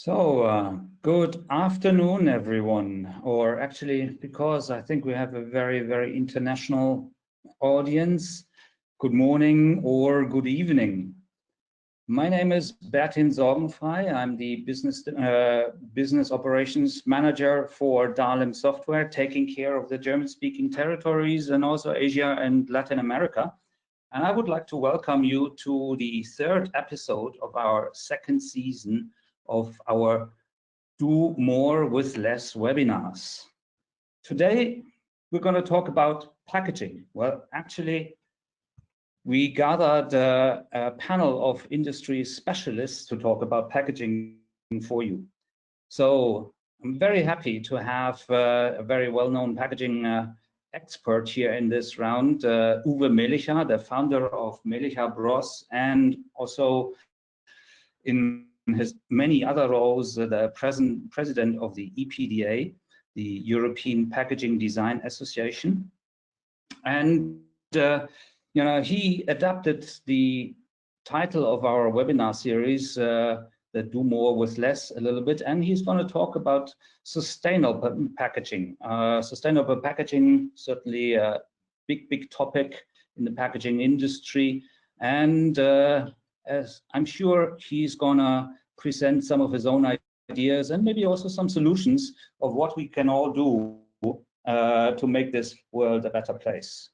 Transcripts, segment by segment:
Good afternoon, everyone, or actually, because I think we have a very, very international audience, good morning or good evening. My name is Bertin Sorgenfrei. I'm the business operations manager for DALIM software, taking care of the German-speaking territories and also Asia and Latin America. And I would like to welcome you to the third episode of our second season of our Do More with Less webinars. Today, we're going to talk about packaging. Well, actually, we gathered a panel of industry specialists to talk about packaging for you. So I'm very happy to have a very well-known packaging expert here in this round, Uwe Melichar, the founder of Melichar Bros, and also in his many other roles, the president of the EPDA, the European Packaging Design Association. And he adapted the title of our webinar series, the Do More with Less, a little bit, and he's going to talk about sustainable packaging. Sustainable packaging, certainly a big topic in the packaging industry, and as I'm sure he's gonna present some of his own ideas and maybe also some solutions of what we can all do to make this world a better place.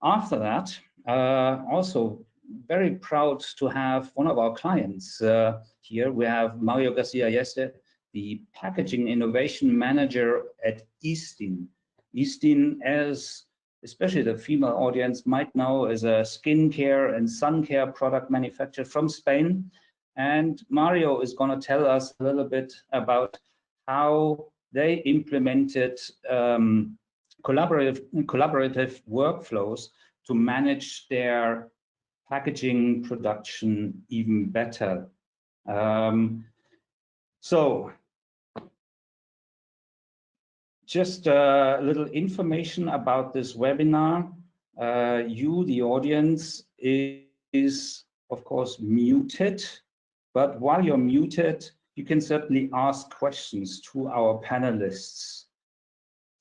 After that, also very proud to have one of our clients here. We have Mario Garcia Yeste, the Packaging Innovation Manager at ISDIN. ISDIN, as especially the female audience might know, as a skincare and sun care product manufacturer from Spain. And Mario is going to tell us a little bit about how they implemented collaborative workflows to manage their packaging production even better. Just a little information about this webinar. You, the audience, is of course muted, but while you're muted, you can certainly ask questions to our panelists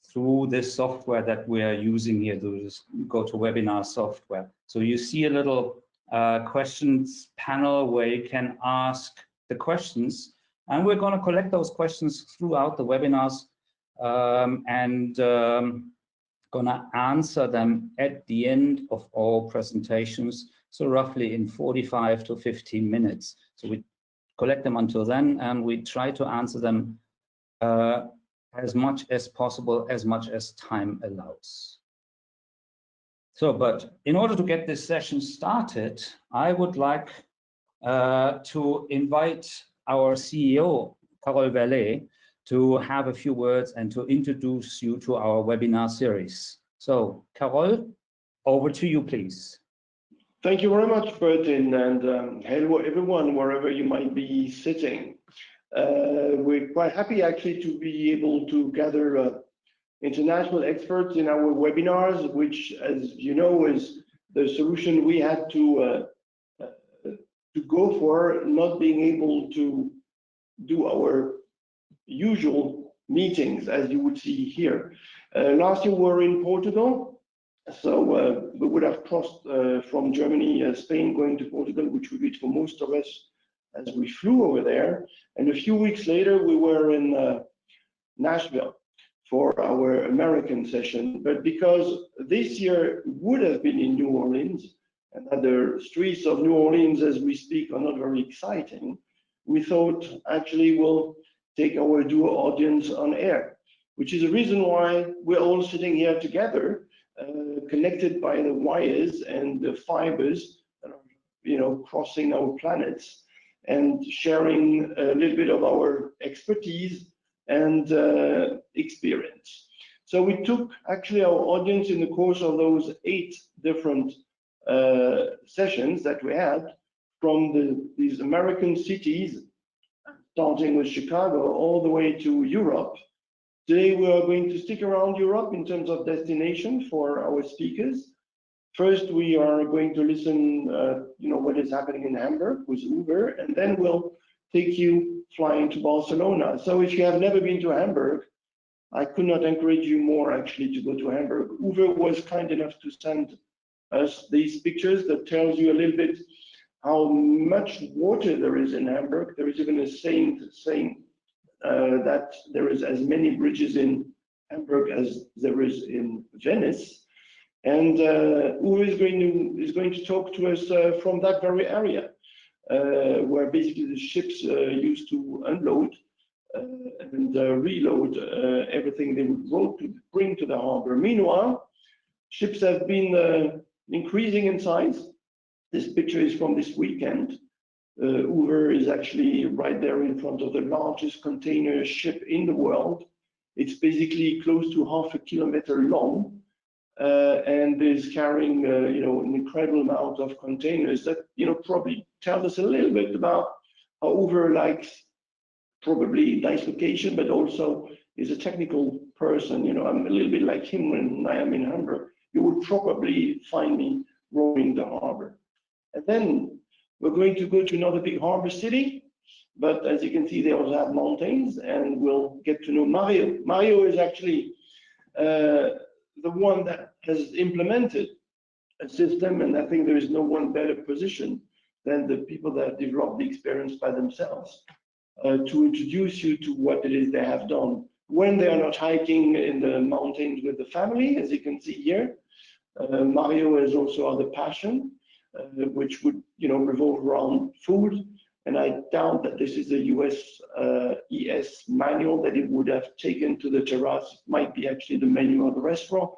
through this software that we are using here, to GoToWebinar software. So you see a little questions panel where you can ask the questions, and we're going to collect those questions throughout the webinars and gonna answer them at the end of all presentations, so roughly in 45 to 15 minutes. So we collect them until then, and we try to answer them as much as possible, as much as time allows. So, but in order to get this session started, I would like to invite our CEO, Carole Verlet, to have a few words and to introduce you to our webinar series. So, Carole, over to you, please. Thank you very much, Bertin, and hello everyone, wherever you might be sitting. We're quite happy actually to be able to gather international experts in our webinars, which, as you know, is the solution we had to go for, not being able to do our usual meetings, as you would see here. Last year we were in Portugal, so we would have crossed from Germany, Spain, going to Portugal, which would be for most of us as we flew over there. And a few weeks later, we were in Nashville for our American session. But because this year would have been in New Orleans, and that the streets of New Orleans as we speak are not very exciting, we thought actually we'll take our dual audience on air, which is the reason why we're all sitting here together, connected by the wires and the fibers that are, crossing our planets, and sharing a little bit of our expertise and experience. So we took actually our audience in the course of those 8 different sessions that we had from these American cities, starting with Chicago all the way to Europe. Today we are going to stick around Europe in terms of destination for our speakers. First, we are going to listen, what is happening in Hamburg with Uber, and then we'll take you flying to Barcelona. So if you have never been to Hamburg, I could not encourage you more actually to go to Hamburg. Uwe was kind enough to send us these pictures that tells you a little bit how much water there is in Hamburg. There is even a saying that there is as many bridges in Hamburg as there is in Venice. And Uwe is going to talk to us from that very area, where basically the ships used to unload and reload everything they would bring to the harbor. Meanwhile, ships have been increasing in size. This picture is from this weekend. Uwe is actually right there in front of the largest container ship in the world. It's basically close to 0.5 kilometer long, and is carrying an incredible amount of containers that probably tells us a little bit about how Uwe likes probably nice location, but also is a technical person. I'm a little bit like him when I am in Hamburg. You would probably find me roaming the harbor. And then we're going to go to another big harbor city, but as you can see, they also have mountains, and we'll get to know Mario. Mario is actually the one that has implemented a system, and I think there is no one better positioned than the people that developed the experience by themselves to introduce you to what it is they have done when they are not hiking in the mountains with the family, as you can see here. Mario has also other passion, which would revolve around food, and I doubt that this is a US ES manual that he would have taken to the terrace. It might be actually the menu of the restaurant,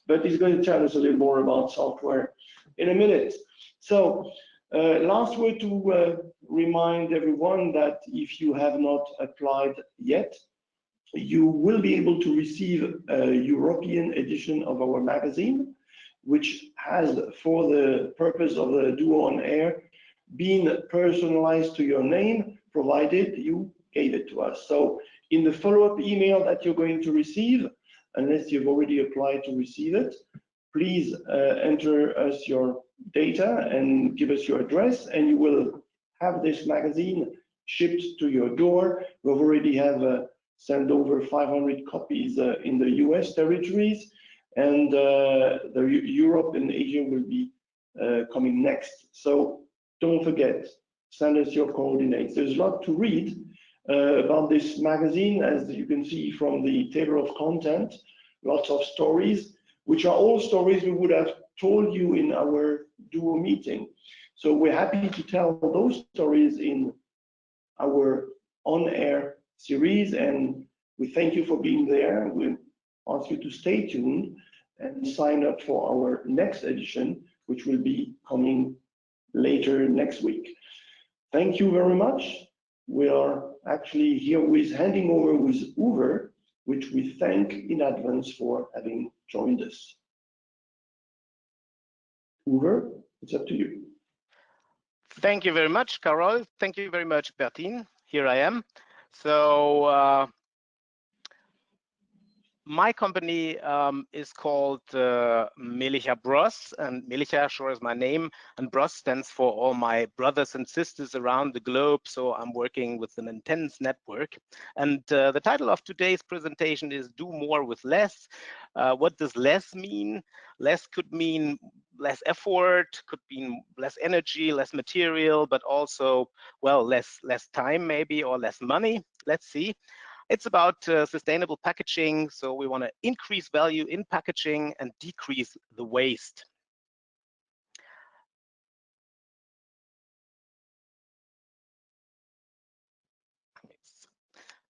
but he's going to tell us a little more about software in a minute. So last word to remind everyone that if you have not applied yet, you will be able to receive a European edition of our magazine, which has, for the purpose of the Duo on Air, been personalized to your name, provided you gave it to us. So in the follow-up email that you're going to receive, unless you've already applied to receive it, please enter us your data and give us your address, and you will have this magazine shipped to your door. We already have sent over 500 copies in the US territories, and Europe and Asia will be coming next. So don't forget, send us your coordinates. There's a lot to read about this magazine, as you can see from the table of content. Lots of stories, which are all stories we would have told you in our Duo meeting. So we're happy to tell those stories in our on-air series, and we thank you for being there. We ask you to stay tuned and sign up for our next edition, which will be coming later next week. Thank you very much. We are actually here with handing over with Uwe, which we thank in advance for having joined us. Uwe, it's up to you. Thank you very much, Carol. Thank you very much, Bertine. Here I am. So my company is called Melichar Bros, and Melichar sure is my name, and Bros stands for all my brothers and sisters around the globe. So I'm working with an intense network. And the title of today's presentation is Do More with Less. What does less mean? Less could mean less effort, could mean less energy, less material, but also, well, less time maybe, or less money. Let's see. It's about sustainable packaging. So we want to increase value in packaging and decrease the waste.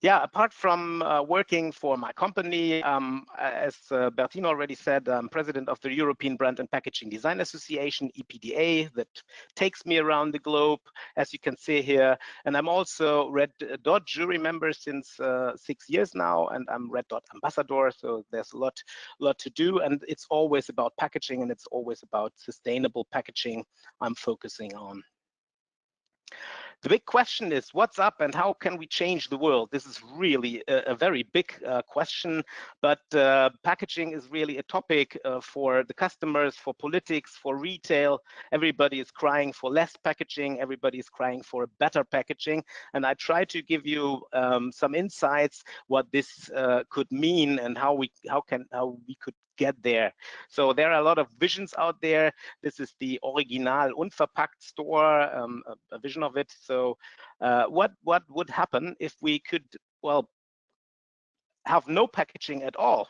Yeah, apart from working for my company, as Bertine already said, I'm president of the European Brand and Packaging Design Association, EPDA, that takes me around the globe, as you can see here. And I'm also Red Dot jury member since 6 years now, and I'm Red Dot ambassador. So there's a lot to do, and it's always about packaging, and it's always about sustainable packaging I'm focusing on. The big question is what's up and how can we change the world? This is really a very big question, but packaging is really a topic for the customers, for politics, for retail. Everybody is crying for less packaging. Everybody is crying for better packaging. And I try to give you some insights what this could mean and how we could get there. So there are a lot of visions out there. This is the Original Unverpackt store, a vision of it. So what would happen if we could, well, have no packaging at all?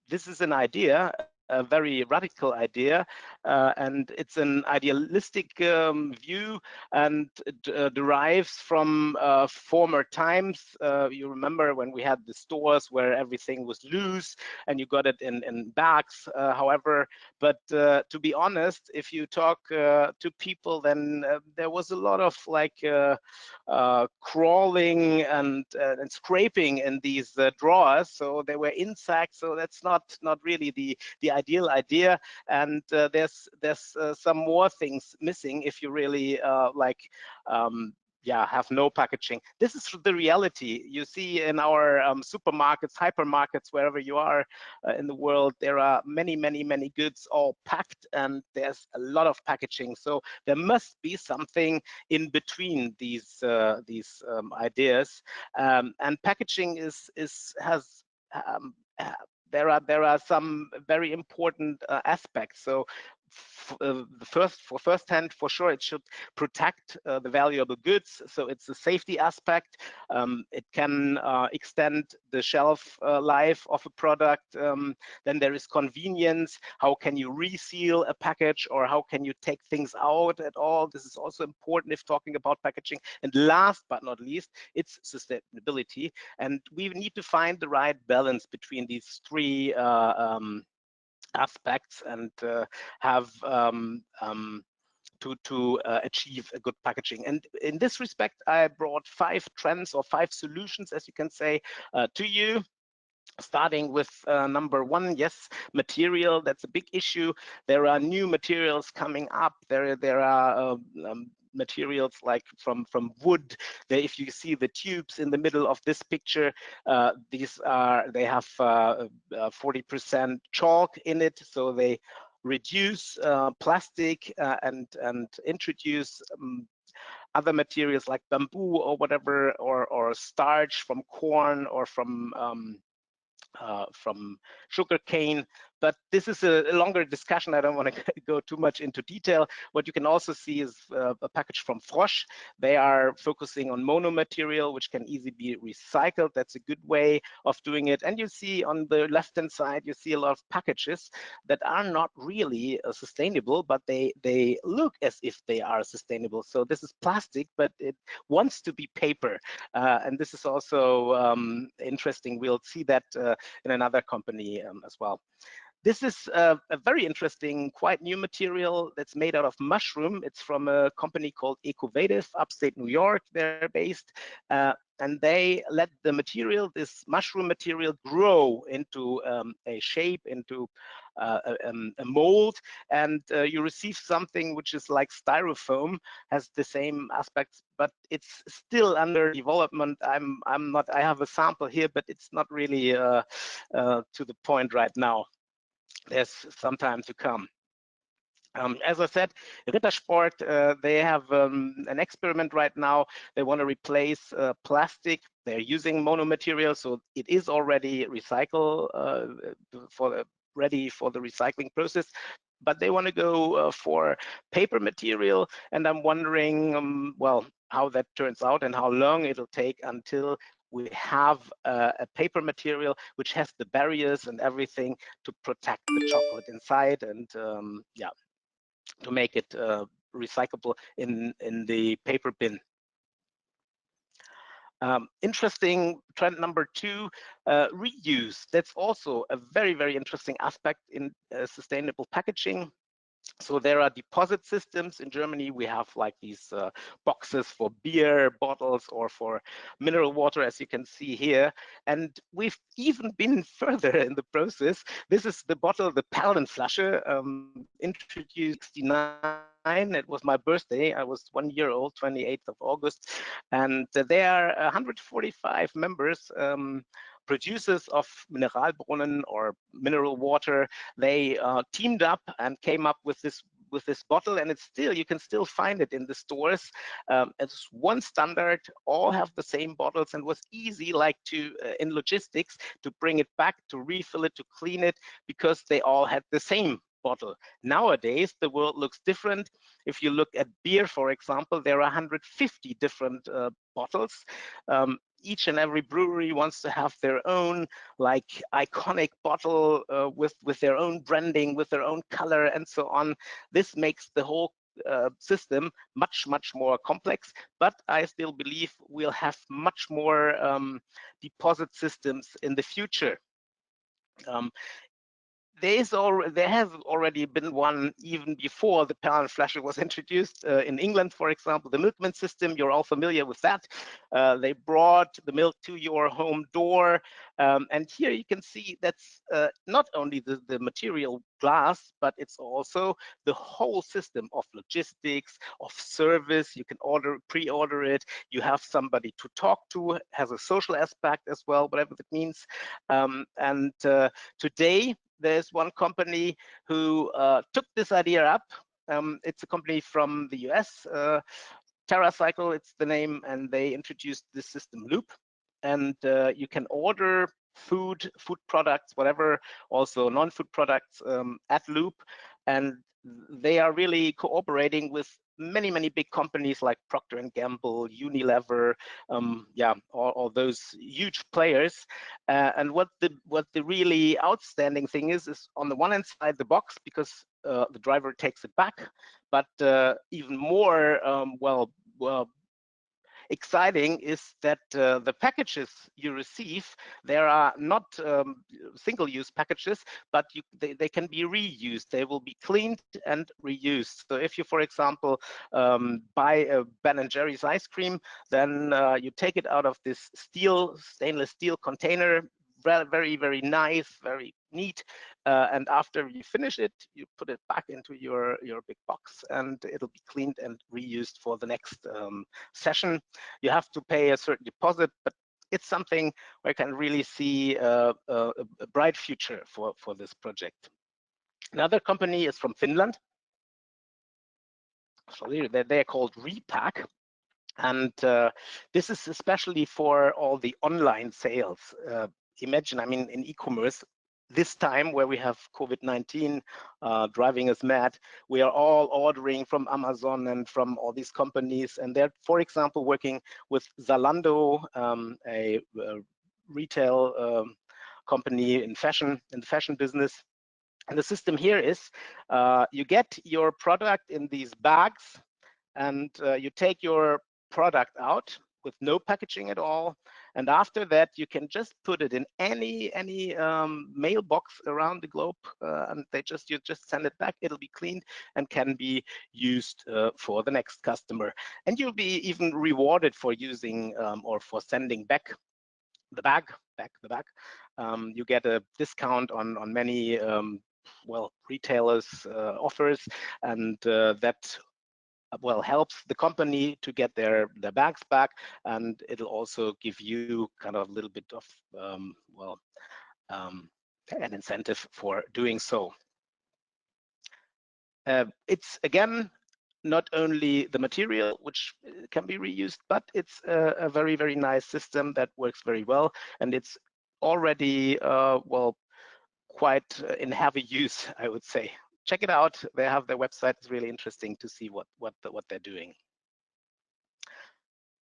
This is an idea, a very radical idea, and it's an idealistic view, and it derives from former times. You remember when we had the stores where everything was loose and you got it in bags, however, but to be honest, if you talk to people, then there was a lot of like crawling and scraping in these drawers, so there were insects, so that's not really the ideal idea, and there's some more things missing if you really have no packaging. This is the reality. You see in our supermarkets, hypermarkets, wherever you are in the world, there are many goods all packed, and there's a lot of packaging. So there must be something in between these ideas, and packaging there are some very important aspects. So for sure, it should protect the valuable goods. So it's a safety aspect. It can extend the shelf life of a product. Then there is convenience. How can you reseal a package, or how can you take things out at all? This is also important if talking about packaging. And last but not least, it's sustainability. And we need to find the right balance between these three aspects and have to achieve a good packaging. And in this respect, I brought 5 trends or 5 solutions, as you can say, to you. Starting with number 1, yes, material. That's a big issue. There are new materials coming up. There are materials like from wood. If you see the tubes in the middle of this picture, they have 40% chalk in it, so they reduce plastic and introduce other materials like bamboo or whatever, or starch from corn or from sugar cane. But this is a longer discussion. I don't want to go too much into detail. What you can also see is a package from Frosch. They are focusing on monomaterial, which can easily be recycled. That's a good way of doing it. And you see on the left-hand side, you see a lot of packages that are not really sustainable, but they look as if they are sustainable. So this is plastic, but it wants to be paper. And this is also interesting. We'll see that in another company as well. This is a very interesting, quite new material that's made out of mushroom. It's from a company called Ecovative, upstate New York. They're based, and they let the material, this mushroom material, grow into a shape, into a mold, and you receive something which is like styrofoam, has the same aspects, but it's still under development. I have a sample here, but it's not really to the point right now. There's some time to come. As I said, Rittersport, they have an experiment right now. They want to replace plastic. They're using monomaterial, so it is already recycle ready for the recycling process. But they want to go for paper material, and I'm wondering, well, how that turns out and how long it'll take until we have a paper material which has the barriers and everything to protect the chocolate inside, and yeah, to make it recyclable in the paper bin. Interesting trend number 2, reuse. That's also a very interesting aspect in sustainable packaging. So there are deposit systems. In Germany, we have like these boxes for beer bottles or for mineral water, as you can see here. And we've even been further in the process. This is the bottle, the Perlenflasche, introduced 69. It was my birthday. I was 1 year old, 28th of August. And there are 145 members, producers of Mineralbrunnen or mineral water. They teamed up and came up with this bottle, and it's still, you can still find it in the stores. It's one standard, all have the same bottles, and was easy, like to in logistics, to bring it back, to refill it, to clean it, because they all had the same bottle. Nowadays, the world looks different. If you look at beer, for example, there are 150 different bottles. Each and every brewery wants to have their own like iconic bottle with their own branding, with their own color, and so on. This makes the whole system much more complex, but I still believe we'll have much more deposit systems in the future. There has already been one even before the Perlenflasche was introduced in England, for example, the milkman system. You're all familiar with that. They brought the milk to your home door. And here you can see that's not only the material glass, but it's also the whole system of logistics, of service. You can pre-order it. You have somebody to talk to, has a social aspect as well, whatever that means. Today, there's one company who took this idea up. It's a company from the US, TerraCycle, it's the name, and they introduced this system Loop. And you can order food products, whatever, also non-food products at Loop. And they are really cooperating with many big companies like Procter & Gamble, Unilever, all those huge players. And what the really outstanding thing is on the one hand side the box, because the driver takes it back, but even more exciting is that the packages you receive, there are not single-use packages, but they can be reused. They will be cleaned and reused. So if you, for example, buy a Ben & Jerry's ice cream, then you take it out of this stainless steel container, very nice, very neat, and after you finish it, you put it back into your big box, and it'll be cleaned and reused for the next session. You have to pay a certain deposit, but it's something where I can really see a bright future for this project. Another company is from Finland. So they're called Repack. And this is especially for all the online sales. Imagine, I mean, in e-commerce, this time where we have COVID-19 driving us mad, we are all ordering from Amazon and from all these companies. And they're, for example, working with Zalando, a retail company in the fashion business. And the system here is you get your product in these bags, and you take your product out with no packaging at all, and after that you can just put it in any mailbox around the globe, and you just send it back. It'll be cleaned and can be used for the next customer, and you'll be even rewarded for using or for sending back the bag. You get a discount on many retailers offers, and that helps the company to get their bags back, and it'll also give you kind of a little bit of an incentive for doing so. It's again not only the material which can be reused, but it's a very nice system that works very well, and it's already quite in heavy use, I would say. Check it out. They have their website. It's really interesting to see what they're doing.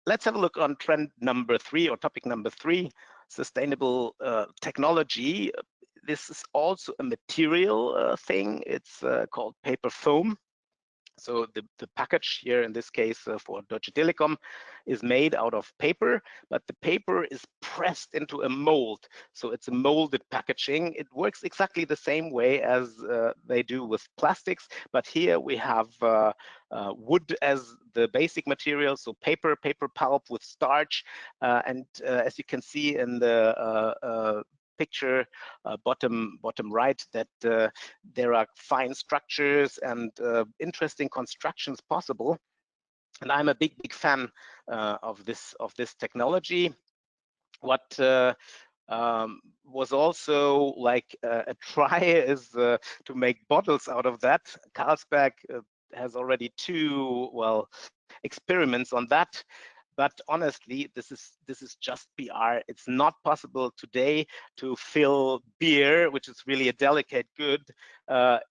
Let's have a look on trend number 3, or topic number 3, sustainable technology. This is also a material thing. It's called paper foam. So the package here, in this case for Deutsche Telekom, is made out of paper, but the paper is pressed into a mold. So it's a molded packaging. It works exactly the same way as they do with plastics, but here we have wood as the basic material, so paper pulp with starch, and as you can see in the picture bottom right, that there are fine structures and interesting constructions possible. And I'm a big fan of this technology. What was also like a try is to make bottles out of that. Carlsberg has already 2 experiments on that. But honestly, this is just PR. It's not possible today to fill beer, which is really a delicate good,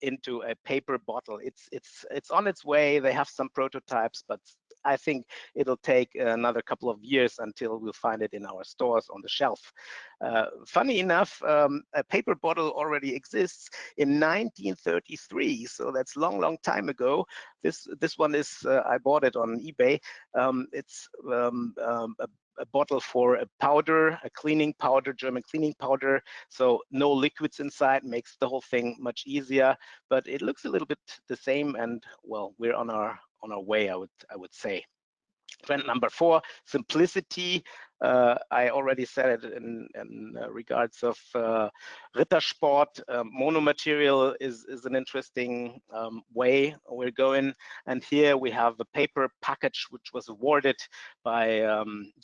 into a paper bottle. It's on its way. They have some prototypes, but I think it'll take another couple of years until we'll find it in our stores on the shelf. Funny enough, a paper bottle already exists in 1933, so that's long time ago. This one is I bought it on eBay. It's a bottle for a powder, a cleaning powder, German cleaning powder. So no liquids inside, makes the whole thing much easier. But it looks a little bit the same, and well, we're on our way, I would say. Trend number 4, simplicity. I already said it in regards of Rittersport. Monomaterial is an interesting way we're going. And here we have a paper package which was awarded by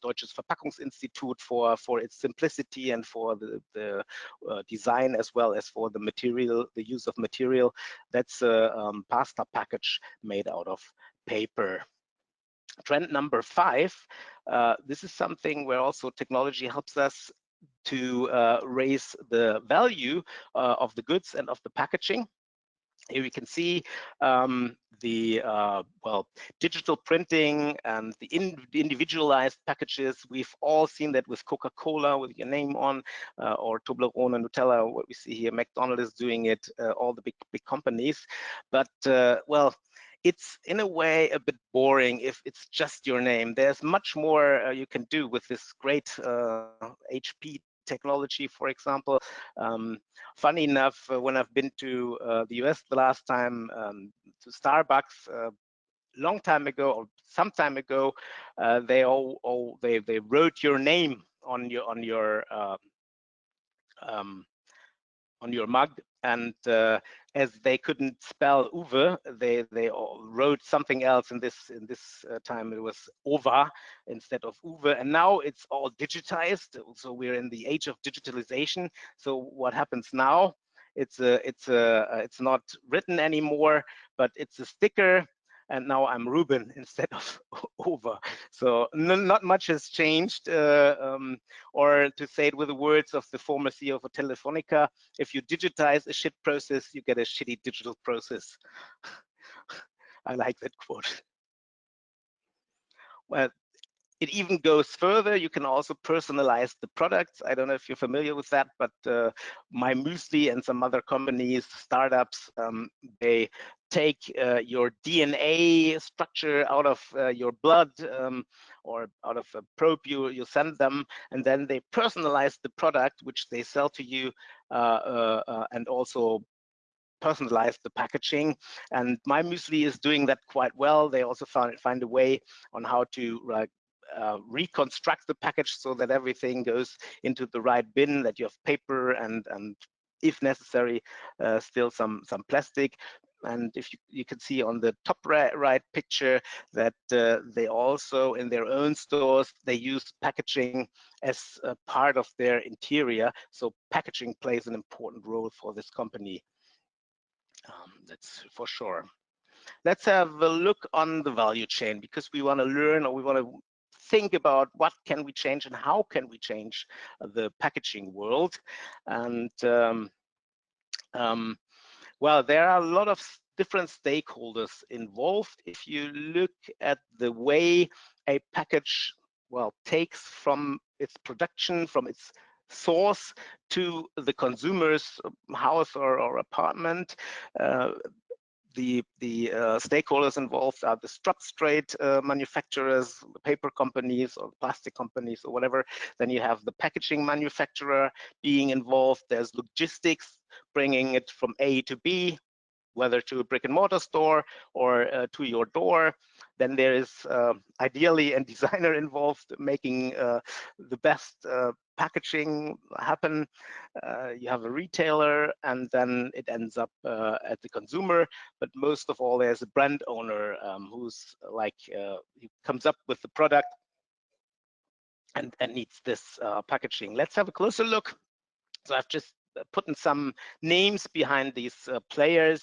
Deutsches Verpackungsinstitut for its simplicity and for the design, as well as for the material, the use of material. That's a pasta package made out of paper. Trend number 5, this is something where also technology helps us to raise the value of the goods and of the packaging. Here we can see the digital printing and the individualized packages. We've all seen that with Coca-Cola, with your name on, or Toblerone, Nutella. What we see here, McDonald's is doing it, all the big companies. But well, it's in a way a bit boring if it's just your name. There's much more you can do with this great HP technology, for example. Funny enough, when I've been to the US the last time, to Starbucks, long time ago or some time ago, they wrote your name on your mug, and as they couldn't spell Uwe, they all wrote something else. In this time, it was Ova instead of Uwe, and now it's all digitized. So we're in the age of digitalization. So what happens now? It's not written anymore, but it's a sticker. And now I'm Ruben instead of Ova. So not much has changed. Or to say it with the words of the former CEO of Telefonica, if you digitize a shit process, you get a shitty digital process. I like that quote. Well, it even goes further. You can also personalize the products. I don't know if you're familiar with that, but My Muesli and some other companies, startups, they take your DNA structure out of your blood or out of a probe you send them, and then they personalize the product which they sell to you, and also personalize the packaging. And My Muesli is doing that quite well. They also find a way on how to reconstruct the package so that everything goes into the right bin, that you have paper and if necessary still some plastic. And if you can see on the top right picture that they also in their own stores, they use packaging as a part of their interior. So packaging plays an important role for this company. That's for sure. Let's have a look on the value chain, because we want to learn, or we want to think about what can we change and how can we change the packaging world. And well, there are a lot of different stakeholders involved. If you look at the way a package, well, takes from its production, from its source to the consumer's house or apartment, the stakeholders involved are the substrate manufacturers, the paper companies or plastic companies or whatever. Then you have the packaging manufacturer being involved. There's logistics, bringing it from A to B, whether to a brick and mortar store or to your door. Then there is ideally a designer involved, making the best packaging happen. You have a retailer, and then it ends up at the consumer. But most of all, there's a brand owner who's like, he comes up with the product and needs this packaging. Let's have a closer look. So I've just put in some names behind these players.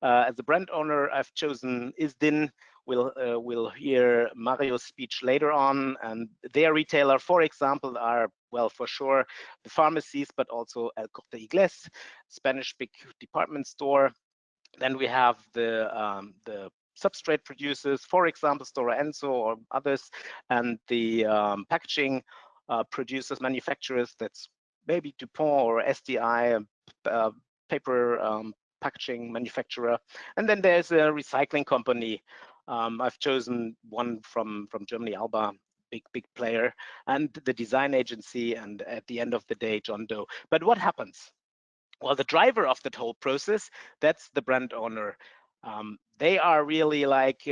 As a brand owner, I've chosen ISDIN. We'll hear Mario's speech later on, and their retailer, for example, are, well, for sure, the pharmacies, but also El Corte Inglés, Spanish big department store. Then we have the substrate producers, for example, Stora Enso or others, and the packaging producers, manufacturers, that's maybe DuPont or SDI, paper packaging manufacturer. And then there's a recycling company. I've chosen one from Germany, Alba, big player, and the design agency, and at the end of the day, John Doe. But what happens? Well, the driver of that whole process, that's the brand owner. They are really like they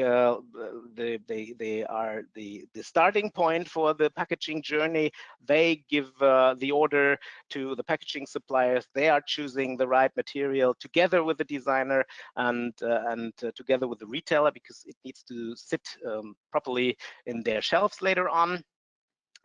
are the starting point for the packaging journey. They give the order to the packaging suppliers. They are choosing the right material together with the designer and together with the retailer, because it needs to sit properly in their shelves later on.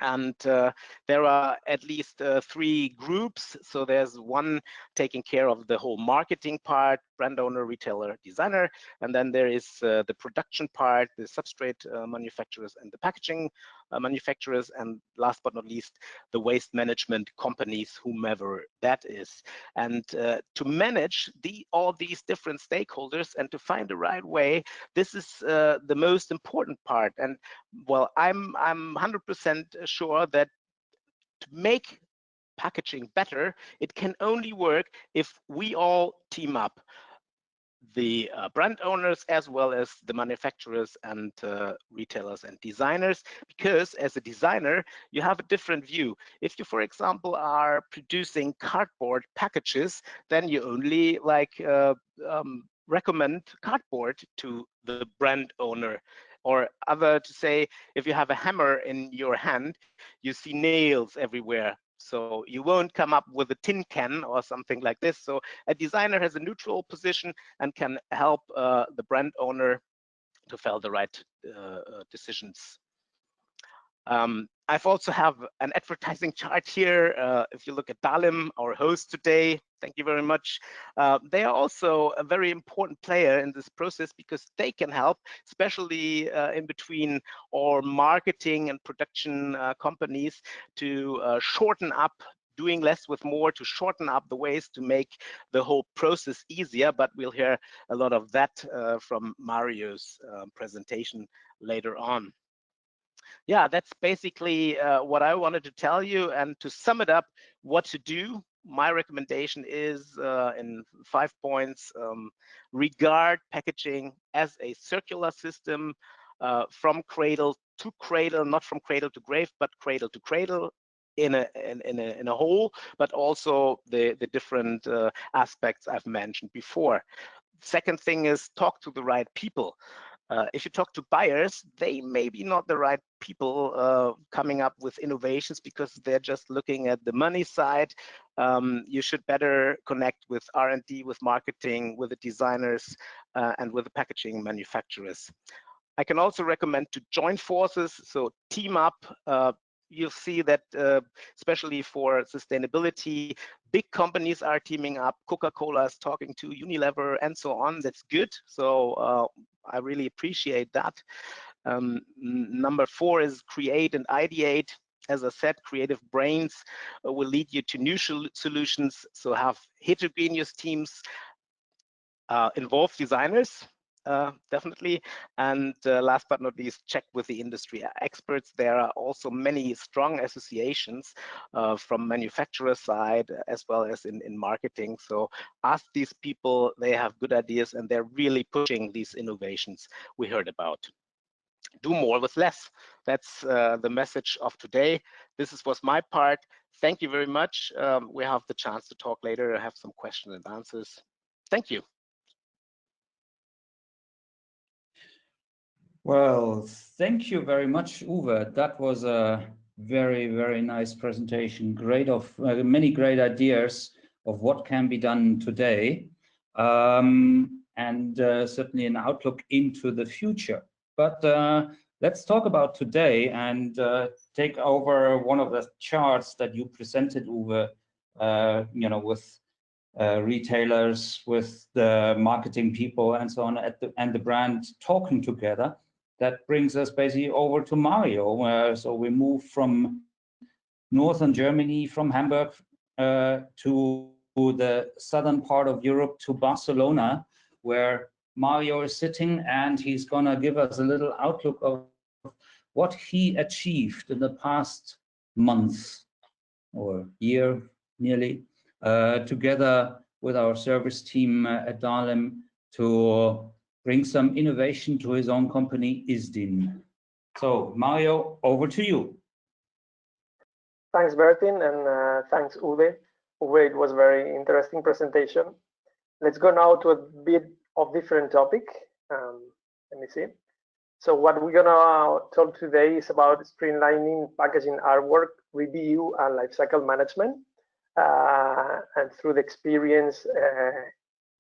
And there are at least 3 groups. So there's one taking care of the whole marketing part, brand owner, retailer, designer. And then there is the production part, the substrate manufacturers and the packaging manufacturers. And last but not least, the waste management companies, whomever that is. And to manage all these different stakeholders and to find the right way, this is the most important part. And well, I'm 100% sure that to make packaging better, it can only work if we all team up, the brand owners as well as the manufacturers and retailers and designers, because as a designer, you have a different view. If you, for example, are producing cardboard packages, then you only like recommend cardboard to the brand owner. Or other to say, if you have a hammer in your hand, you see nails everywhere. So you won't come up with a tin can or something like this. So a designer has a neutral position and can help the brand owner to fell the right decisions. I've also have an advertising chart here. If you look at DALIM, our host today, thank you very much. They are also a very important player in this process, because they can help, especially in between our marketing and production companies, to shorten up, doing less with more, to shorten up the ways to make the whole process easier. But we'll hear a lot of that from Mario's presentation later on. Yeah, that's basically what I wanted to tell you. And to sum it up, what to do, my recommendation is in 5 points. Regard packaging as a circular system, from cradle to cradle, not from cradle to grave, but cradle to cradle in a whole, but also the different aspects I've mentioned before. Second thing is talk to the right people. If you talk to buyers, they may be not the right people coming up with innovations, because they're just looking at the money side. You should better connect with R&D, with marketing, with the designers, and with the packaging manufacturers. I can also recommend to join forces, so team up. You'll see that, especially for sustainability, big companies are teaming up. Coca-Cola is talking to Unilever and so on. That's good. So I really appreciate that. Number 4 is create and ideate. As I said, creative brains will lead you to new solutions. So have heterogeneous teams, involve designers, definitely. And last but not least, check with the industry experts. There are also many strong associations from manufacturer side as well as in marketing. So ask these people, they have good ideas and they're really pushing these innovations we heard about. Do more with less. That's the message of today. This was my part. Thank you very much. We have the chance to talk later. I have some questions and answers. Thank you. Well, thank you very much, Uwe. That was a very, very nice presentation. Many great ideas of what can be done today, and certainly an outlook into the future. But let's talk about today and take over one of the charts that you presented, Uwe. With retailers, with the marketing people, and so on, and the brand talking together. That brings us basically over to Mario. So we move from northern Germany, from Hamburg to the southern part of Europe, to Barcelona, where Mario is sitting, and he's gonna give us a little outlook of what he achieved in the past month or year, nearly, together with our service team at DALIM to bring some innovation to his own company, ISDIN. So, Mario, over to you. Thanks, Bertin, and thanks, Uwe. Uwe, it was a very interesting presentation. Let's go now to a bit of different topic. Let me see. So what we're gonna talk today is about streamlining packaging artwork, review, and lifecycle management. And through the experience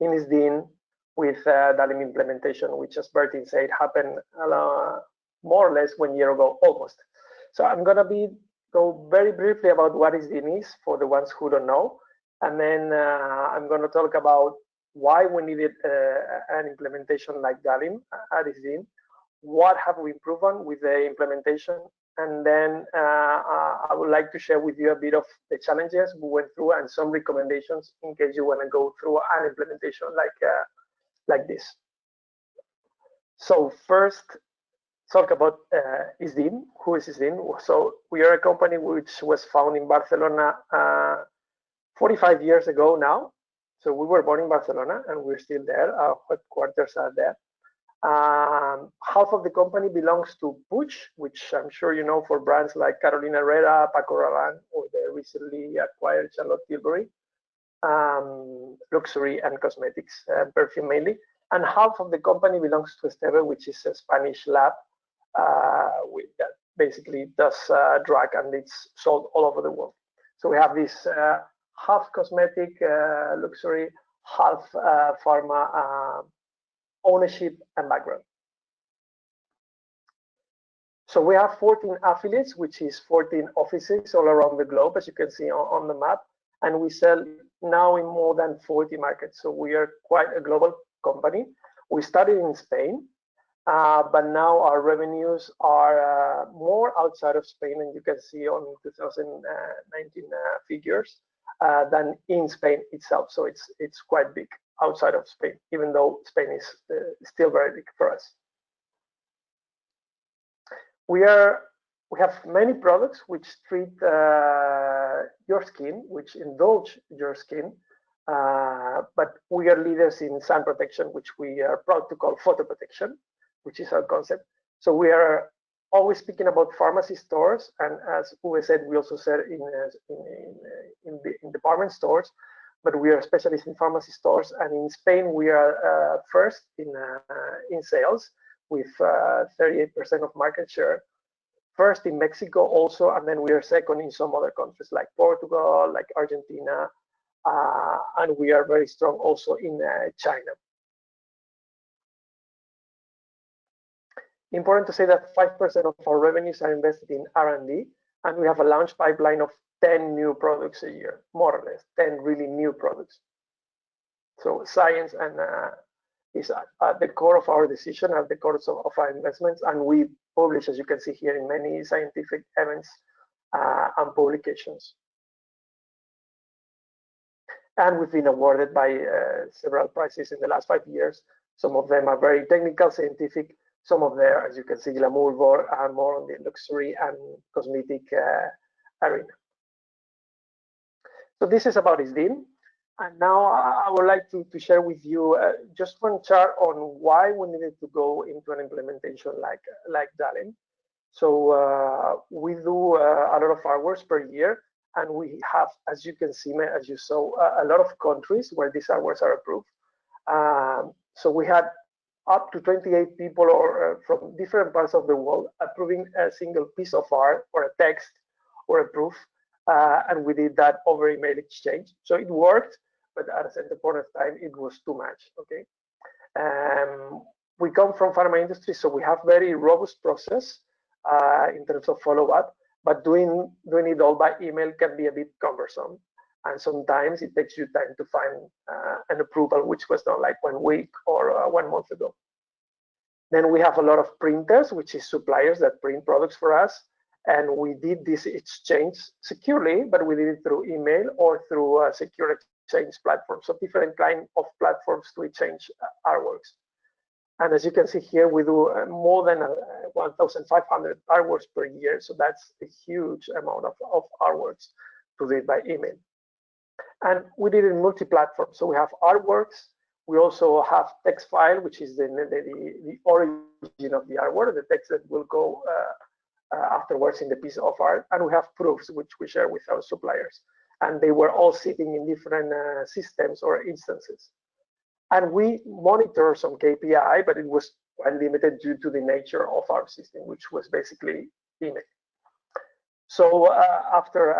in ISDIN with DALIM implementation, which, as Bertin said, happened more or less 1 year ago, almost. So I'm gonna go very briefly about what ISDIN is for the ones who don't know, and then I'm gonna talk about why we needed an implementation like DALIM at ISDIN, what have we improved on with the implementation, and then I would like to share with you a bit of the challenges we went through and some recommendations in case you want to go through an implementation like this. So first, talk about ISDIN. Who is ISDIN? So we are a company which was founded in Barcelona 45 years ago now. So we were born in Barcelona and we're still there. Our headquarters are there. Half of the company belongs to Puig, which I'm sure you know for brands like Carolina Herrera, Paco Rabanne, or the recently acquired Charlotte Tilbury, luxury and cosmetics, perfume mainly. And half of the company belongs to Esteve, which is a Spanish lab that basically does drug, and it's sold all over the world. So we have this half cosmetic, luxury, half pharma ownership and background. So we have 14 affiliates, which is 14 offices all around the globe, as you can see on the map, and we sell now in more than 40 markets. So we are quite a global company. We started in Spain, but now our revenues are more outside of Spain, and you can see on 2019 figures than in Spain itself. So it's quite big outside of Spain, even though Spain is still very big for us. We have many products which treat your skin, which indulge your skin, but we are leaders in sun protection, which we are proud to call photo protection, which is our concept. So we are always speaking about pharmacy stores, and as Uwe said, we also sell in department stores, but we are specialists in pharmacy stores. And in Spain, we are first in sales with 38% of market share. First in Mexico also, and then we are second in some other countries like Portugal, like Argentina, and we are very strong also in China. Important to say that 5% of our revenues are invested in R&D, and we have a launch pipeline of 10 new products a year, more or less, 10 really new products. So science and is at the core of our decision, at the core of our investments, and we publish, as you can see here, in many scientific events and publications. And we've been awarded by several prizes in the last 5 years Some of them are very technical, scientific. Some of them, as you can see, glamour are more on the luxury and cosmetic arena. So this is about ISDIN. And now I would like to share with you just one chart on why we needed to go into an implementation like DALIM. So we do a lot of artworks per year, and we have, as you can see, as you saw, a lot of countries where these artworks are approved. So we had up to 28 people or from different parts of the world approving a single piece of art or a text or a proof. And we did that over email exchange. So it worked, but at a certain point of time, it was too much, okay? We come from pharma industry, so we have very robust process in terms of follow-up, but doing it all by email can be a bit cumbersome. And sometimes it takes you time to find an approval, which was done like 1 week or 1 month ago. Then we have a lot of printers, which is suppliers that print products for us. And we did this exchange securely, but we did it through email or through a secure exchange platform. So different kind of platforms to exchange artworks. And as you can see here, we do more than 1,500 artworks per year. So that's a huge amount of artworks to do it by email. And we did it in multi-platform. So we have artworks. We also have text file, which is the origin of the artwork, the text that will go afterwards in the piece of art. And we have proofs, which we share with our suppliers. And they were all sitting in different systems or instances. And we monitor some KPI, but it was quite limited due to the nature of our system, which was basically email. So after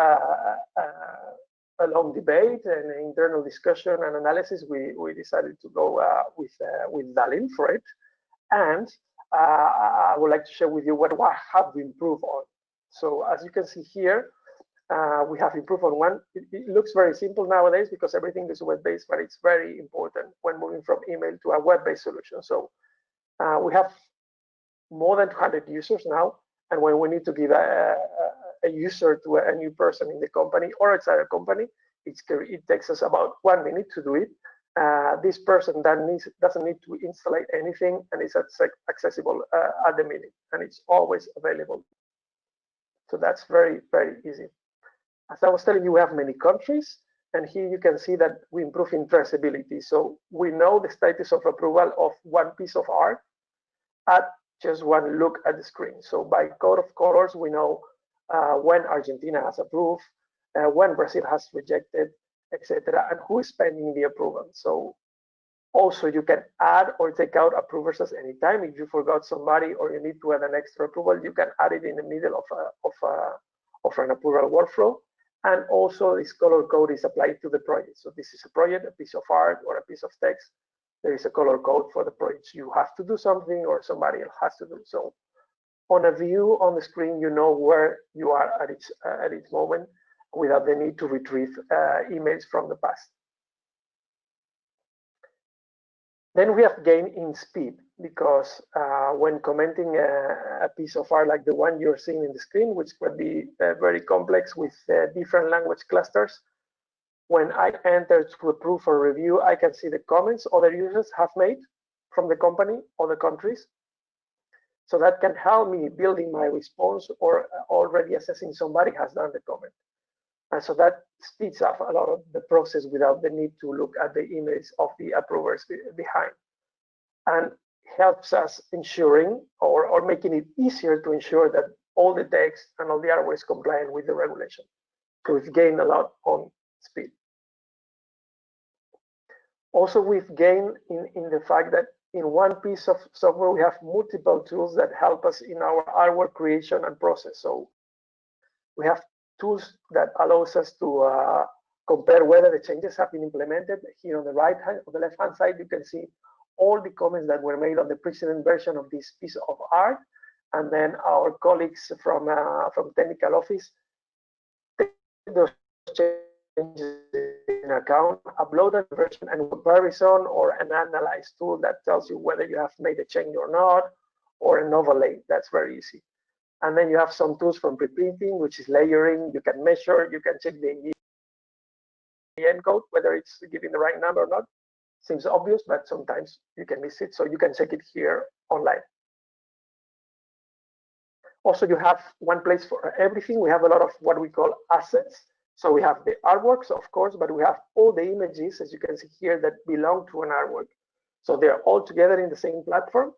a long debate and internal discussion and analysis, we decided to go with DALIM for it. And I would like to share with you what have we improved on. So as you can see here, we have improved on one. It looks very simple nowadays because everything is web-based, but it's very important when moving from email to a web-based solution. So we have more than 200 users now, and when we need to give a user to a new person in the company or outside a company, it takes us about 1 minute to do it. This person then doesn't need to install anything, and it's accessible at the minute, and it's always available. So that's very, very easy. As I was telling you, we have many countries, and here you can see that we improve in traceability. So we know the status of approval of one piece of art at just one look at the screen. So by code of colors, we know when Argentina has approved, when Brazil has rejected, etc., and who is pending the approval. So also you can add or take out approvers at any time. If you forgot somebody or you need to add an extra approval, you can add it in the middle of an approval workflow. And also this color code is applied to the project. So this is a project, a piece of art or a piece of text. There is a color code for the project. You have to do something or somebody else has to do so. On a view on the screen, you know where you are at each moment without the need to retrieve emails from the past. Then we have gain in speed because when commenting a piece of art like the one you're seeing in the screen, which could be very complex with different language clusters, when I enter to approve or review, I can see the comments other users have made from the company or the countries. So that can help me building my response or already assessing somebody has done the comment. And so that speeds up a lot of the process without the need to look at the emails of the approvers behind. And helps us ensuring or making it easier to ensure that all the text and all the artwork is compliant with the regulation. So we've gained a lot on speed. Also, we've gained in the fact that in one piece of software, we have multiple tools that help us in our artwork creation and process. So we have tools that allows us to compare whether the changes have been implemented. Here on the right hand, on the left hand side, you can see all the comments that were made on the precedent version of this piece of art, and then our colleagues from technical office take those changes in account, upload a version and comparison or an analyze tool that tells you whether you have made a change or not, or an overlay. That's very easy. And then you have some tools from preprinting, which is layering. You can measure, you can check the encode, whether it's giving the right number or not. seems obvious, but sometimes you can miss it. So you can check it here online. Also, you have one place for everything. We have a lot of what we call assets. So we have the artworks, of course, but we have all the images, as you can see here, that belong to an artwork. So they're all together in the same platform.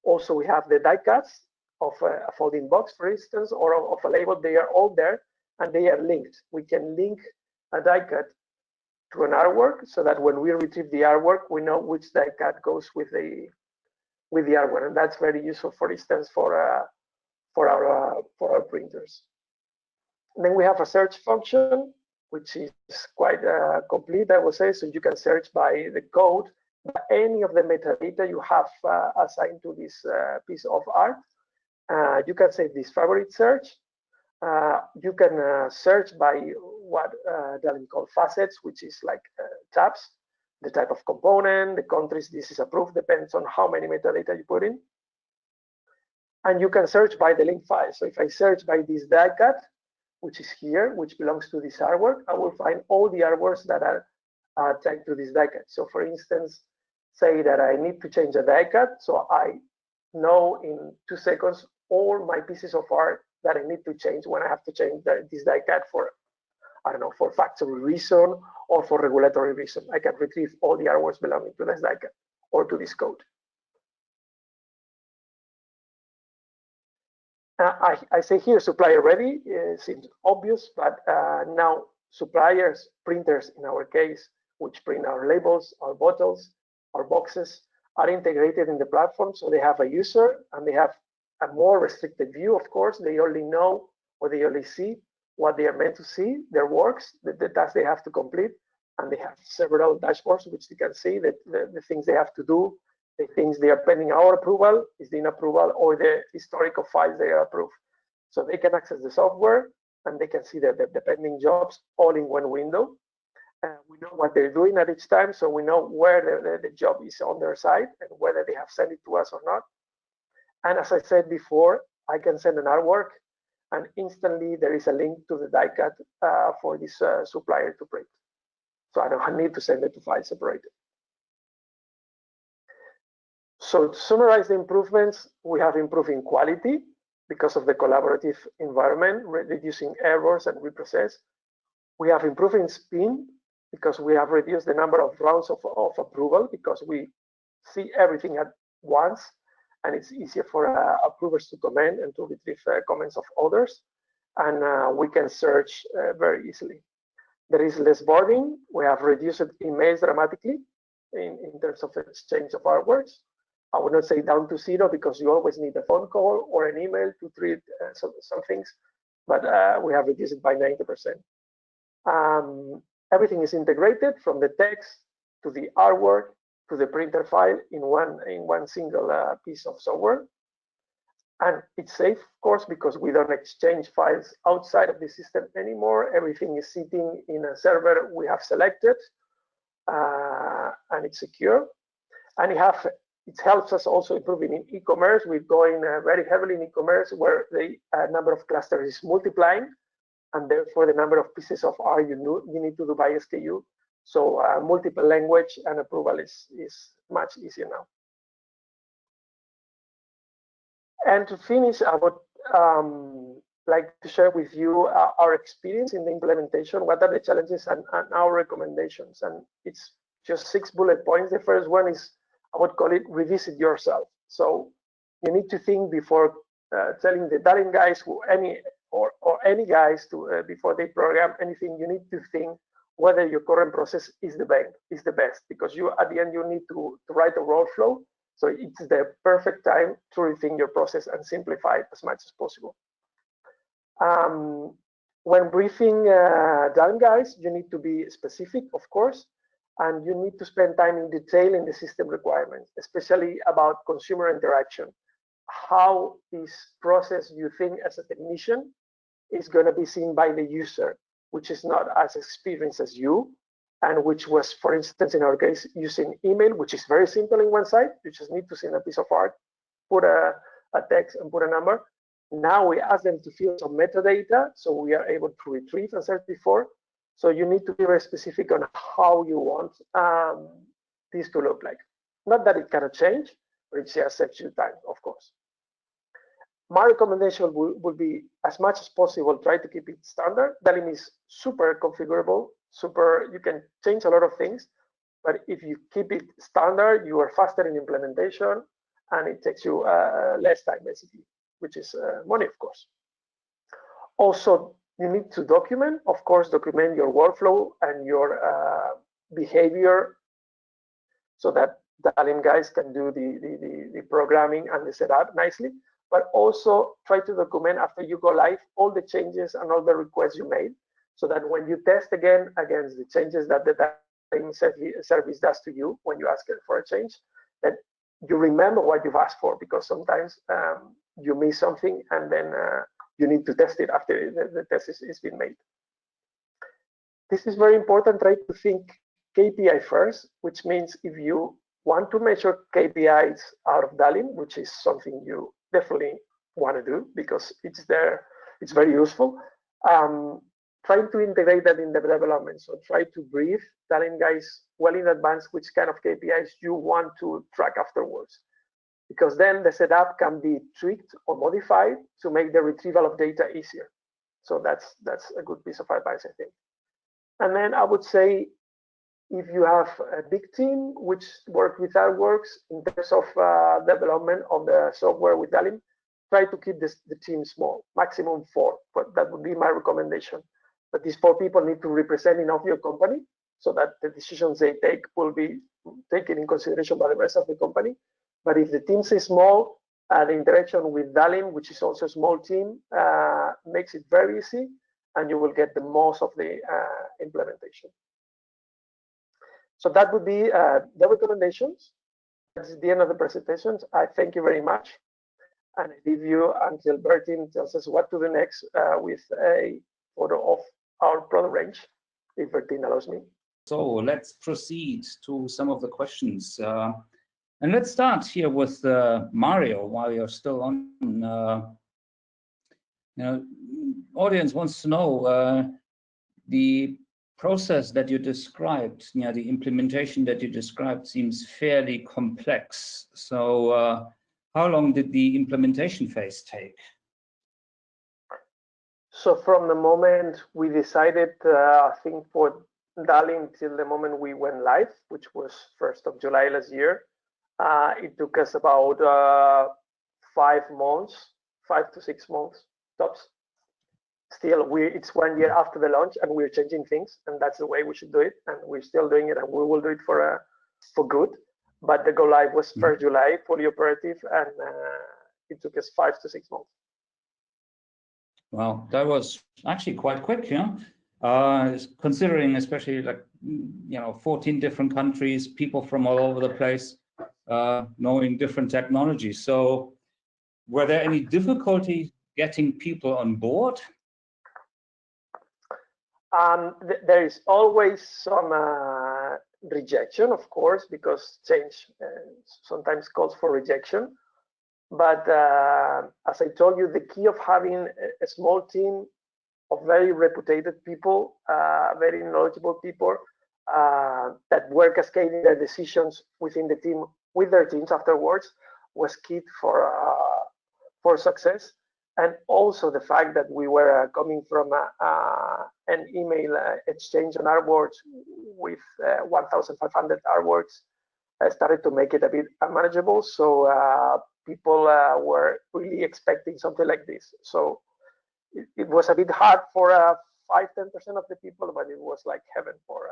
Also, we have the die cuts of a folding box, for instance, or of a label. They are all there and they are linked. We can link a die cut to an artwork so that when we retrieve the artwork, we know which die cut goes with the artwork. And that's very useful, for instance, for our printers. And then we have a search function, which is quite complete, I would say. So you can search by the code, by any of the metadata you have assigned to this piece of art. You can say this favorite search. You can search by what DALIM called facets, which is like tabs, the type of component, the countries this is approved, depends on how many metadata you put in. And you can search by the link file. So if I search by this die cut, which is here, which belongs to this artwork, I will find all the artworks that are tagged to this die cut. So for instance, say that I need to change a die cut. So I know in 2 seconds all my pieces of art that I need to change when I have to change this die cut for, I don't know, for factory reason or for regulatory reason. I can retrieve all the artworks belonging to this die cut or to this code. I say here supplier ready, seems obvious, but now suppliers, printers in our case, which print our labels, our bottles, our boxes, are integrated in the platform. So they have a user and they have a more restricted view, of course. They only know or they only see what they are meant to see, their works, the tasks they have to complete. And they have several dashboards, which they can see that the things they have to do, the things they are pending our approval, ISDIN approval, or the historical files they are approved. So they can access the software and they can see the pending jobs all in one window. We know what they're doing at each time, so we know where the job is on their side and whether they have sent it to us or not. And as I said before, I can send an artwork and instantly there is a link to the die cut for this supplier to print. So I don't need to send it to file separated. So to summarize the improvements, we have improving quality because of the collaborative environment, reducing errors and reprocess. We have improving speed because we have reduced the number of rounds of approval because we see everything at once and it's easier for approvers to comment and to retrieve comments of others. And we can search very easily. There is less boarding. We have reduced emails dramatically in terms of exchange of artworks. I would not say down to 0 because you always need a phone call or an email to treat some things, but we have reduced it by 90%. Everything is integrated from the text to the artwork to the printer file in one single piece of software. And it's safe, of course, because we don't exchange files outside of the system anymore. Everything is sitting in a server we have selected, and it's secure. And it helps us also improving in e-commerce. We're going very heavily in e-commerce where the number of clusters is multiplying, and therefore the number of pieces of art you need to do by SKU. So multiple language and approval is much easier now. And to finish, I would like to share with you our experience in the implementation. What are the challenges and our recommendations? And it's just 6 bullet points. The first one is, I would call it revisit yourself. So you need to think before telling the DALIM guys or any guys to before they program anything. You need to think whether your current process is the best, because you at the end you need to write a workflow. So it's the perfect time to rethink your process and simplify it as much as possible. When briefing DALIM guys, you need to be specific, of course. And you need to spend time in detail in the system requirements, especially about consumer interaction. How this process you think as a technician is going to be seen by the user, which is not as experienced as you, and which was, for instance, in our case, using email, which is very simple in one side. You just need to send a piece of art, put a text and put a number. Now we ask them to fill some metadata, so we are able to retrieve, as I said before. So you need to be very specific on how you want this to look like. Not that it cannot change, but it just saves you time, of course. My recommendation would be, as much as possible, try to keep it standard. DALIM is super configurable, you can change a lot of things, but if you keep it standard, you are faster in implementation, and it takes you less time, basically, which is money, of course. Also, you need to document, of course, document your workflow and your behavior so that the DALIM guys can do the programming and the setup nicely, but also try to document after you go live all the changes and all the requests you made, so that when you test again against the changes that the DALIM service does to you when you ask it for a change, that you remember what you've asked for, because sometimes you miss something and then you need to test it after the test is been made. This is very important. Try to think KPI first, which means if you want to measure KPIs out of DALIM, which is something you definitely want to do because it's there, it's very useful. Trying to integrate that in the development. So try to brief DALIM guys well in advance which kind of KPIs you want to track afterwards, because then the setup can be tweaked or modified to make the retrieval of data easier. So that's a good piece of advice, I think. And then I would say, if you have a big team which work with artworks in terms of development of the software with DALIM, try to keep the team small, maximum 4. But that would be my recommendation. But these 4 people need to represent enough your company so that the decisions they take will be taken in consideration by the rest of the company. But if the team is small, the interaction with DALIM, which is also a small team, makes it very easy, and you will get the most of the implementation. So that would be the recommendations. That's the end of the presentations. I thank you very much, and I leave you until Bertin tells us what to do next with a photo of our product range, if Bertin allows me. So let's proceed to some of the questions. And let's start here with Mario, while you're still on. Audience wants to know the process that you described, the implementation that you described seems fairly complex. So how long did the implementation phase take? So from the moment we decided, I think for DALIM till the moment we went live, which was 1st of July last year, it took us about 5 months, 5 to 6 months tops. Still, it's 1 year after the launch, and we're changing things, and that's the way we should do it. And we're still doing it, and we will do it for good. But the go live was 1st July, fully operative, and it took us 5 to 6 months. Wow, that was actually quite quick, considering especially 14 different countries, people from all over the place, knowing different technologies. So were there any difficulty getting people on board? There is always some rejection, of course, because change sometimes calls for rejection. But as I told you, the key of having a small team of very reputed people, very knowledgeable people that were cascading their decisions within the team with their teams afterwards was key for success. And also the fact that we were coming from an email exchange on artworks with 1,500 artworks started to make it a bit unmanageable. So people were really expecting something like this. So it was a bit hard for 5–10% of the people, but it was like heaven for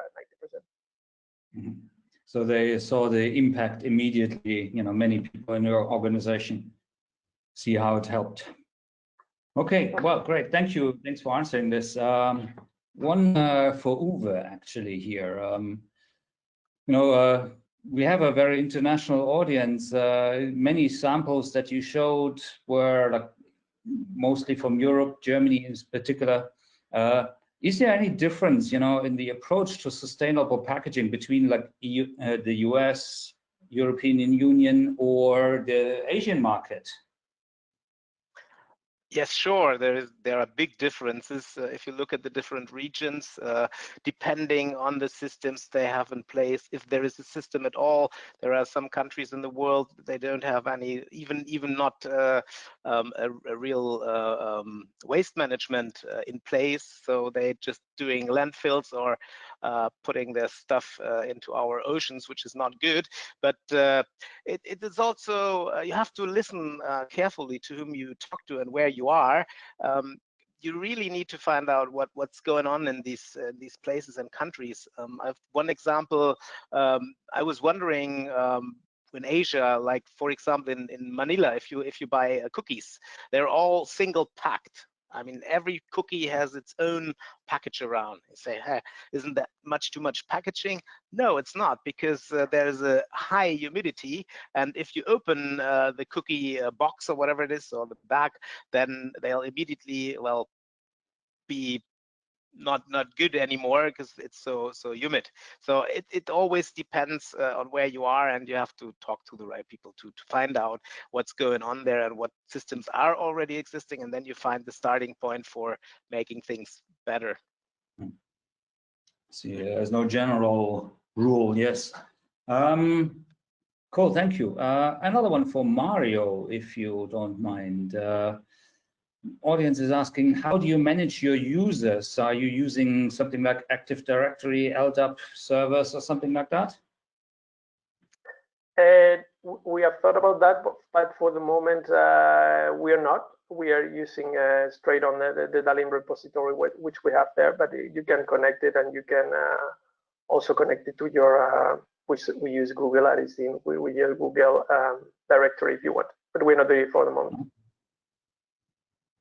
90%. Mm-hmm. So they saw the impact immediately. Many people in your organization see how it helped. Okay, well, great. Thank you. Thanks for answering this. One for Uwe, actually, here. We have a very international audience. Many samples that you showed were mostly from Europe, Germany in particular. Is there any difference, in the approach to sustainable packaging between the US, European Union, or the Asian market? Yes, sure. There are big differences if you look at the different regions, depending on the systems they have in place. If there is a system at all, there are some countries in the world they don't have any, even not a real waste management in place. So they're just doing landfills or putting their stuff into our oceans, which is not good. But it is also you have to listen carefully to whom you talk to and where you are. You really need to find out what's going on in these places and countries. I've one example. I was wondering. In Asia, like for example in Manila, if you buy cookies, they're all single packed. I mean, every cookie has its own package around. You say, hey, isn't that too much packaging? No, it's not, because there's a high humidity, and if you open the cookie box or whatever it is, or the bag, then they'll immediately, well, be not good anymore because it's so humid. So it always depends on where you are, and you have to talk to the right people to find out what's going on there and what systems are already existing, and then you find the starting point for making things better. See, there's no general rule. Yes. Cool, thank you. Another one for Mario, if you don't mind. Audience is asking, how do you manage your users? Are you using something like Active Directory, LDAP servers, or something like that? We have thought about that, but for the moment, we are not. We are using straight on the DALIM repository, which we have there, but you can connect it, and you can also connect it to your, we use Google ISDIN, we use Google directory if you want, but we're not doing it for the moment.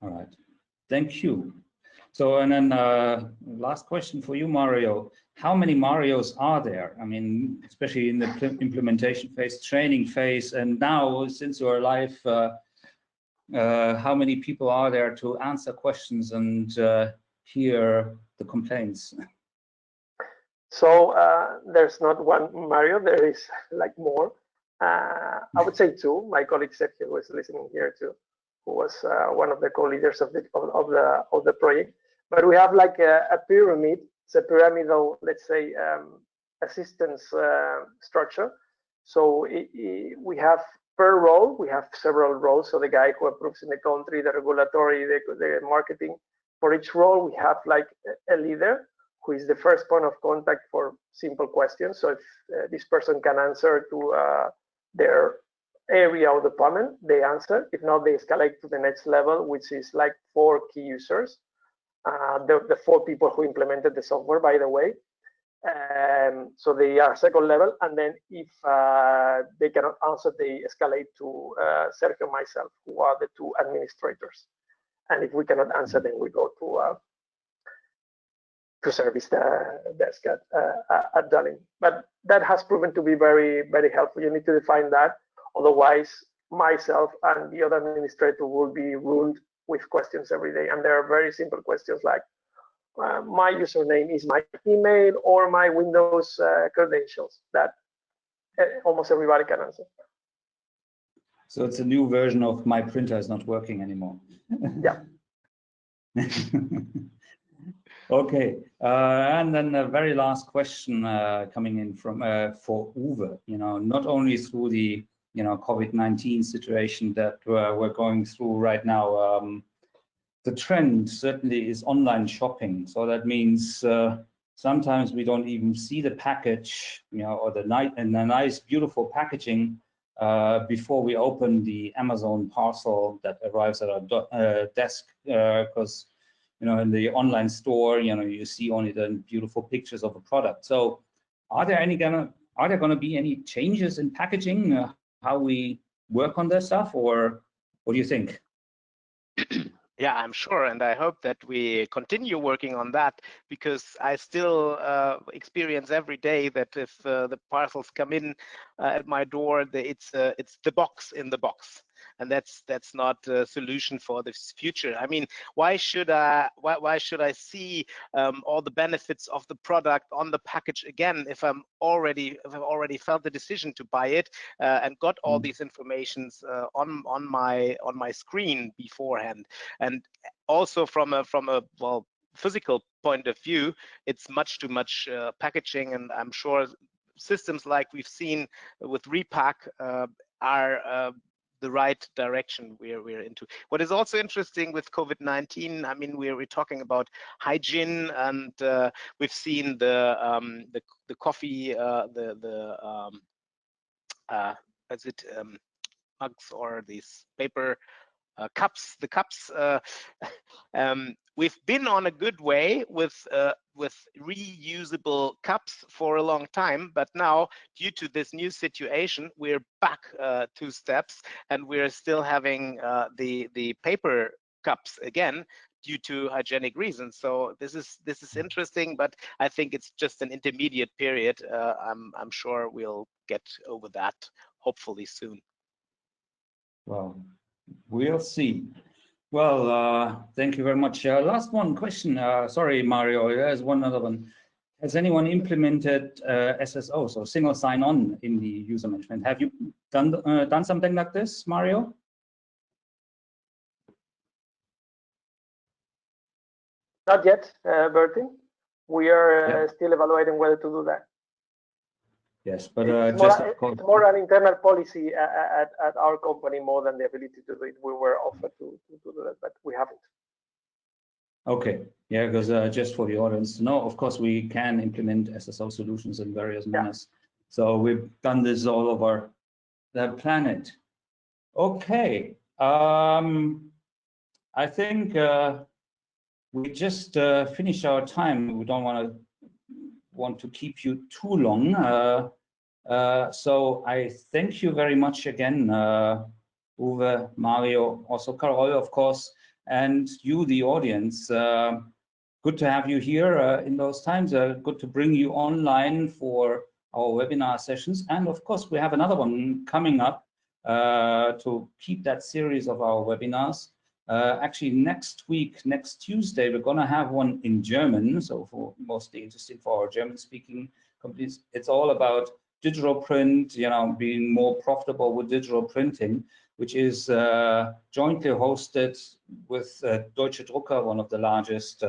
All right, thank you. So, and then last question for you, Mario. How many Marios are there? I mean, especially in the implementation phase, training phase, and now since you're live, how many people are there to answer questions and hear the complaints? So there's not one Mario, there is like more. I would say two. My colleague Sergio was listening here too, who was one of the co-leaders of the project. But we have like a pyramid. It's a pyramidal, let's say, assistance structure. So we have per role, we have several roles. So the guy who approves in the country, the regulatory, the marketing. For each role, we have like a leader who is the first point of contact for simple questions. So if this person can answer to their area of the department, they answer. If not, they escalate to the next level, which is like 4 key users. The 4 people who implemented the software, by the way. So they are second level, and then if they cannot answer, they escalate to Sergio and myself, who are the 2 administrators. And if we cannot answer, then we go to service desk at DALIM. But that has proven to be very, very helpful. You need to define that. Otherwise, myself and the other administrator will be ruined with questions every day. And there are very simple questions like, my username is my email or my Windows credentials that almost everybody can answer. So it's a new version of my printer is not working anymore. Yeah. Okay, and then the very last question coming in from for Uwe. You know, not only through the COVID-19 situation that we're going through right now, the trend certainly is online shopping. So that means sometimes we don't even see the package, or the nice, beautiful packaging before we open the Amazon parcel that arrives at our desk, because in the online store, you see only the beautiful pictures of a product. So, are there going to be any changes in packaging, how we work on this stuff, or what do you think? Yeah, I'm sure, and I hope that we continue working on that, because I still experience every day that if the parcels come in at my door, it's the box in the box. and that's not a solution for the future. I mean, why should I see all the benefits of the product on the package again if I've already felt the decision to buy it and got all these informations on my screen beforehand? And also from a physical point of view, it's much too much packaging, and I'm sure systems like we've seen with Repack are the right direction we're into. What is also interesting with COVID-19, I mean, we're talking about hygiene, and we've seen the coffee, mugs or these paper cups. The cups. We've been on a good way with reusable cups for a long time, but now due to this new situation, we're back 2 steps, and we're still having the paper cups again due to hygienic reasons. So this is interesting, but I think it's just an intermediate period. I'm sure we'll get over that hopefully soon. Well, we'll see. Well, thank you very much. Last one question. Sorry, Mario, there's one other one. Has anyone implemented SSO, so single sign-on, in the user management? Have you done something like this, Mario? Not yet, Bertie. We are still evaluating whether to do that. Yes, but it's more an internal policy at our company more than the ability to do it. We were offered to do that, but we haven't. Okay, yeah, because just for the audience to know, of course, we can implement SSO solutions in various manners. So we've done this all over the planet. Okay, I think we just finished our time. We don't want to keep you too long. So I thank you very much again, Uwe, Mario, also Carol, of course, and you, the audience. Good to have you here in those times. Good to bring you online for our webinar sessions. And of course, we have another one coming up to keep that series of our webinars. Actually, next week, next Tuesday, we're going to have one in German. So for mostly interesting for our German-speaking companies, it's all about digital print, being more profitable with digital printing, which is jointly hosted with Deutsche Drucker, one of the largest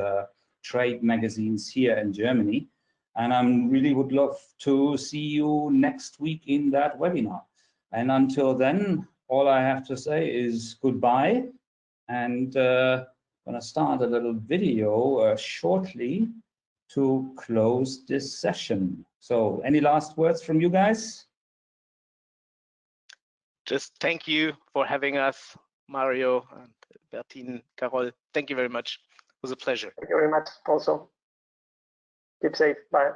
trade magazines here in Germany. And I really would love to see you next week in that webinar. And until then, all I have to say is goodbye. And I'm going to start a little video shortly to close this session. So any last words from you guys? Just thank you for having us, Mario and Bertine, Carol. Thank you very much. It was a pleasure. Thank you very much also. Keep safe. Bye.